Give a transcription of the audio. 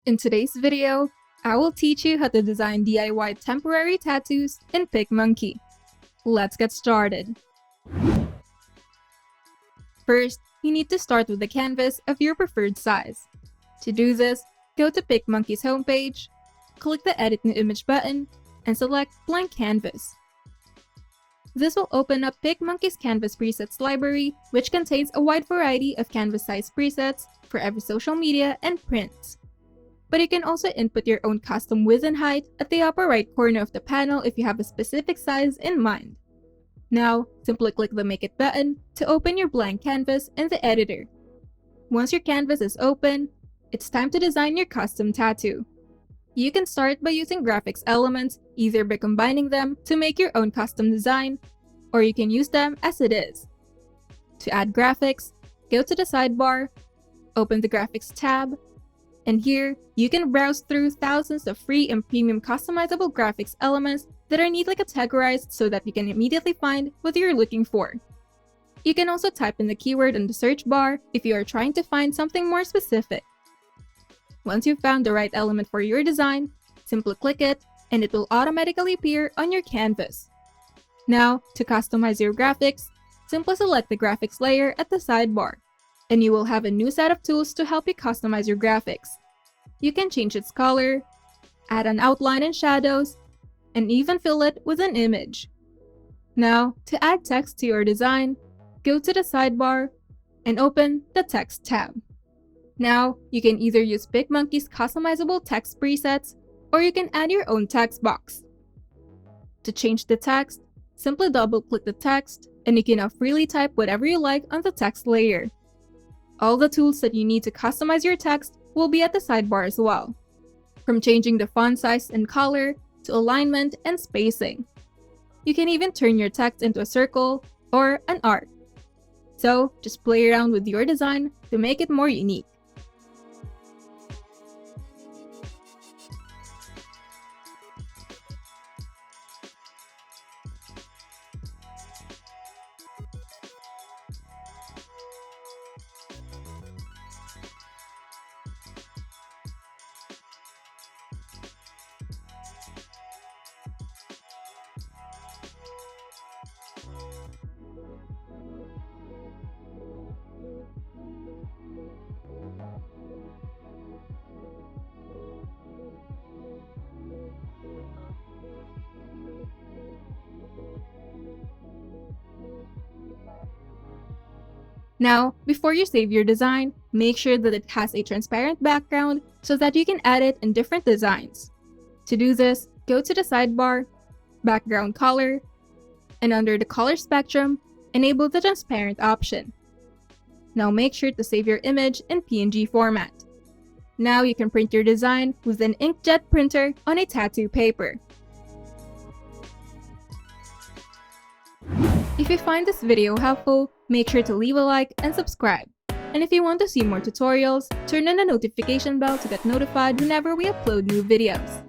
In today's video, I will teach you how to design DIY temporary tattoos in PicMonkey. Let's get started. First, you need to start with the canvas of your preferred size. To do this, go to PicMonkey's homepage, click the Edit New Image button, and select Blank Canvas. This will open up PicMonkey's Canvas Presets library, which contains a wide variety of canvas size presets for every social media and prints. But you can also input your own custom width and height at the upper right corner of the panel if you have a specific size in mind. Now, simply click the Make It button to open your blank canvas in the editor. Once your canvas is open, it's time to design your custom tattoo. You can start by using graphics elements, either by combining them to make your own custom design, or you can use them as it is. To add graphics, go to the sidebar, open the Graphics tab, and here, you can browse through thousands of free and premium customizable graphics elements that are neatly categorized so that you can immediately find what you're looking for. You can also type in the keyword in the search bar if you are trying to find something more specific. Once you've found the right element for your design, simply click it and it will automatically appear on your canvas. Now, to customize your graphics, simply select the graphics layer at the sidebar, and you will have a new set of tools to help you customize your graphics. You can change its color, add an outline and shadows, and even fill it with an image. Now, to add text to your design, go to the sidebar and open the Text tab. Now, you can either use PicMonkey's customizable text presets, or you can add your own text box. To change the text, simply double-click the text, and you can now freely type whatever you like on the text layer. All the tools that you need to customize your text will be at the sidebar as well, from changing the font size and color to alignment and spacing. You can even turn your text into a circle or an arc. So, just play around with your design to make it more unique. Now, before you save your design, make sure that it has a transparent background so that you can add it in different designs. To do this, go to the sidebar, Background Color, and under the color spectrum, enable the transparent option. Now make sure to save your image in PNG format. Now you can print your design with an inkjet printer on a tattoo paper. If you find this video helpful, make sure to leave a like and subscribe. And if you want to see more tutorials, turn on the notification bell to get notified whenever we upload new videos.